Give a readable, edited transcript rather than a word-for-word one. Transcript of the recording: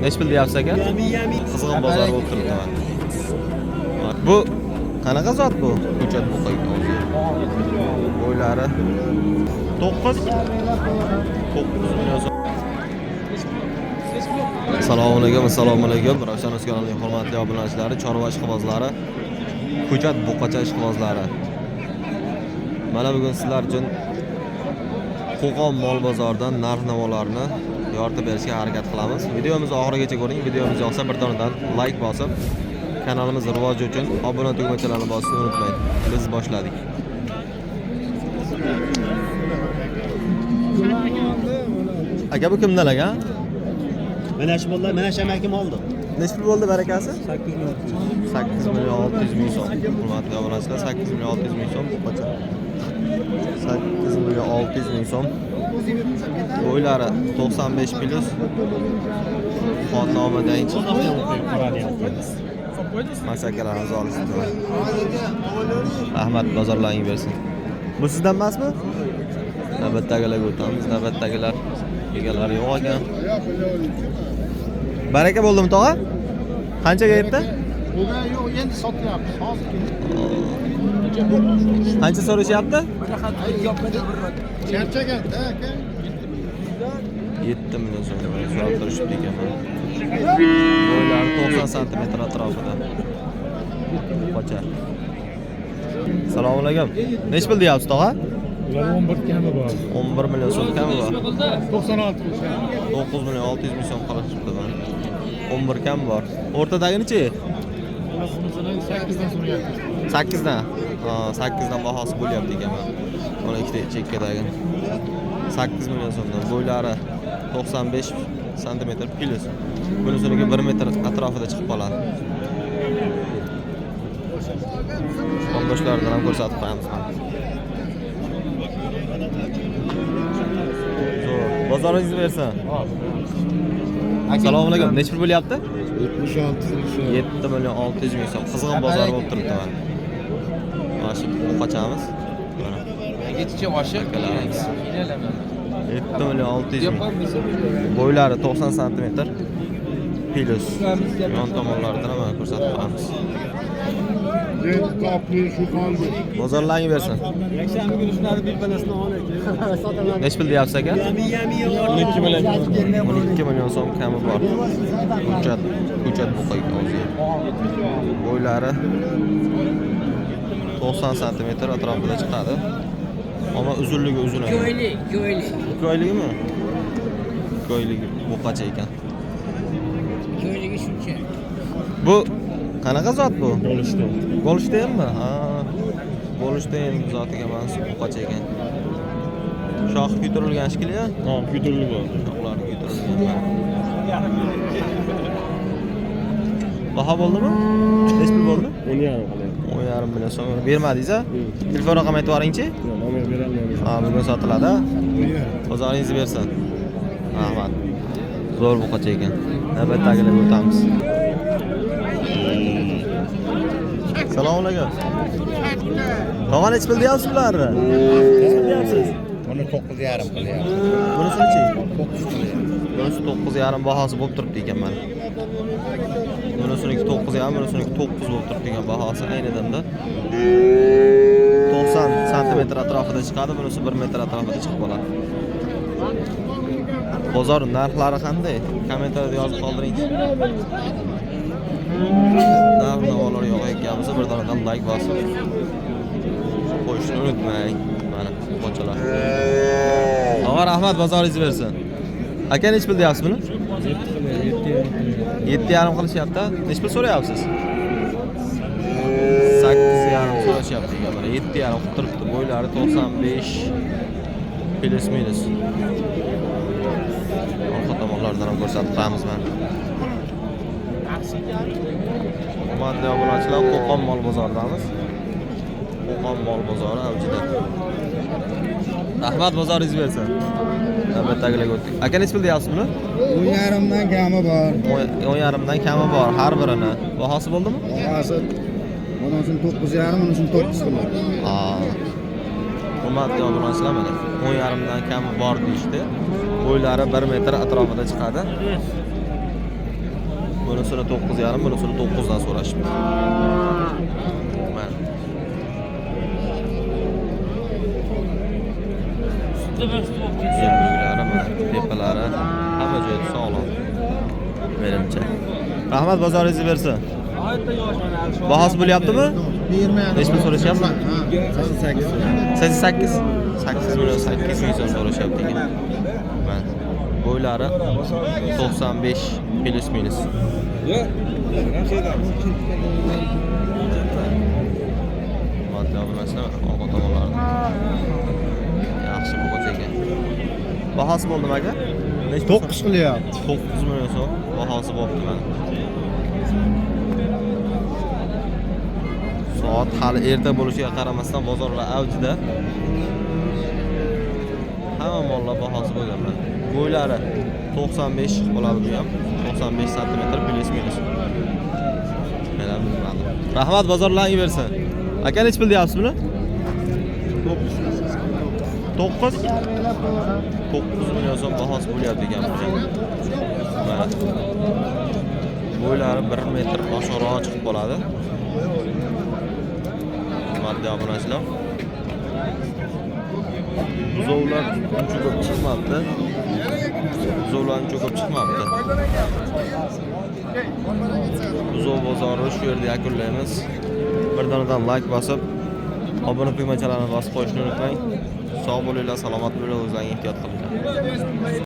Necha pul deyapsiz aka? Qizg'in bozor bo'lib turibdi mana. Bu qanaqa zot bu? Ko'chat bo'lib qolgan. Bo'ylari 9 million so'm. Assalomu alaykum. Ravshan O'zkanalning hurmatli obunachilari, chorva ishqibozlari, ko'chat buqacha ishqibozlari. Mana bugun sizlar uchun Qo'qon mol bozoridan narx-navolarni yoritib berishga harakat qilamiz. Videomizni oxirigacha ko'ring. Videomiz yoqsa bir donadan like bosib, kanalimiz rivoji uchun obuna tugmachalarini bosishni unutmang. Biz boshladik. Aka bu kimdan aka? Mana shu bolalar, mana shu amakim oldi. Necha pul bo'ldi barakasi? 8 million. 8 million 600 ming so'm. Hurmatli obunachilar, 8 million 600 ming so'm. 8 million 600 ming so'm. Bo'ylari 95 plus. Xonnomadan masakalarimizni olishdi. Rahmat, bozorlaring bersin. Bu sizdan emasmi? Navbatdagilarga o'tamiz. Navbatdagilar egalari yo'q ekan. Baraka bo'ldimi tog'a? Qanchaga yetdi? Yo'q, endi sotyapmiz. Qancha so'rashyapti? Charchaganda aka. 7 million so'm so'rab turishibdi ekan. Bo'ylari 90 sm atrofida. Qocha. Assalomu alaykum. Nech pul deyapsiz tog'a? Ular 11 kami bor. 11 million so'm kami bor. 96 9 million 600 ming so'm qolishibdi mana. 11 kam bor. O'rtadagini-chi? 8 dan so'rayapti. 8 dan. 8 dan bahosi bo'lyapti ekan mana. Mana ikkita chekkadagi. 8 million so'mdan. Bo'ylari 95 sm plus. Bunisiga 1 metr atrofida chiqib qoladi. Boshlardan ham ko'rsatib qo'yamiz. Bozoringizni bersin. Assalomu alaykum. Nech pul bo'lyapti? 76. 7 million 600 ming so'm. Qizg'in bozori bo'lib turibdi mana. Mana shu qochamiz. Mana. Yetkicha oshiq akalaringiz. 7 million 600 ming. Bo'ylari 90 sm plus. Yon tomonlaridan ham ko'rsatib qo'yamiz. Bozorlaring bersin. Yakshanba kuni shularni bilpanasini olaylik. Nech pul deyapsiz aka? 12 million. 12 million so'm kami bor. Ko'chat bo'lib qolgan. Bo'ylari 90 sm atrofida chiqadi. Ammo uzunligi uzun ekan. Ko'yligimi? Ko'yligi buqacha ekan. Ko'yligi shuncha. Bu qanaqa zot bu? Golishdan. Golishdanmi? Ha. Golishdan zotiga mansub buqacha ekan. Shoh kuydirilgan shekilli. Ha, kuydirilib bor. Shoxlar kuydirilgan. Baho bo'ldimi? Nech pul bo'ldi? 10,5 qilyapti. 10,5 million so'm bermadingiz-a? Telefon raqamini aytib yuboring-chi. Yo'q, nomer berolmaymiz. Ha, bugun sotiladi. Bozoringizni bersin. Rahmat. Zo'r buqacha ekan. Navbatdagilarga o'tamiz. Assalomu alaykum. Tog'a nech pul deyapsiz bularni? Nech pul deyapsiz? Buni 9,5 qilyapti. Bunisi-chi? 9 qilyapti. Bunisi 9,5 bahosi bo'lib turibdi ekan mana. Bunisiki 9,5, bunisiki 9 bo'lib turibdi ekan bahosi ayni damda. 90 sm atrofida chiqadi, bunisi 1 metr atrofida chiqib qoladi. Bozor narxlari qanday? Kommentariyada yozib qoldiring. Narx-navolar yo'q ekanmiz, bir donadan like bosib qo'yishni unutmang. Mana qo'chalar. Tog'a rahmat, bozoringizni bersin. Aka nech pul deyapsiz buni? 7,5 qilishyapti. Nech pul so'rayapsiz? 8,5 so'rashyapti ekan. Mana 7,5 qilib turibdi. Bo'ylari 95 plus minus. Orqa tomonlardan ham ko'rsatib qo'yamiz mana. Hurmatli obunachilar, Qo'qon mol bozoridamiz. Qo'qon mol bozori avjida. Rahmat, bozoringiz bersin. Navbatdagilarga o'tdik. Aka nech pul deyapsiz buni? 10,5 dan kami bor. 10,5 dan kami bor har birini. Bahosi bo'ldimi? Bahosi bunisi 9,5, bunisi 9 qilyapti. Ha. Hurmatli obunachilar, mana 10,5 dan kami bor deyishdi. Bo'ylari 1 metr atrofida chiqadi. Bunisini 9,5, bunisini 9 dan so'rashibdi. Mana. Zumbuklari, mana tepalari hamma joyi sog'lom. Menimcha. Rahmat, bozoringiz bersin. Bahosi bo'lyaptimi? Necha pul so'rashyapti? 88. 8 million 800 ming so'm so'rashyapti ekan. Mana. Bo'ylari 95 plus minus. Madda bilasizmi? Orqa tomonlari. Yaxshi bo'g'oz ekan. Bahosi bo'ldimi aka? 9 qilyapti. 9 million so'm bahosi bo'pti mana. Soat hali erta bo'lishiga qaramasdan bozorlar avjida. Hamma mollar bahosi bo'lgan mana. Bo'ylari 95 bo'ladi bu ham. 95 sm plus minus. Mana bilmadim. Rahmat, bozorlaring bersin. Aka nech pul deyapsiz buni? 9 million so'm bahosi bo'lyapti ekan bu. Mana. Bo'ylari 1 metr oshiqroq chiqib qoladi. Madda obunachilar. Buzovlar uncha ko'p chiqmabdi. Buzovlar uncha ko'p chiqmabdi. Buzov bozori shu yerda yakunlaymiz. Bir donadan like bosib, obuna tugmachalarini bosib qo'yishni unutmang. Sog' bo'linglar, salomat bo'linglar, o'zlaringiz ehtiyot qilinglar.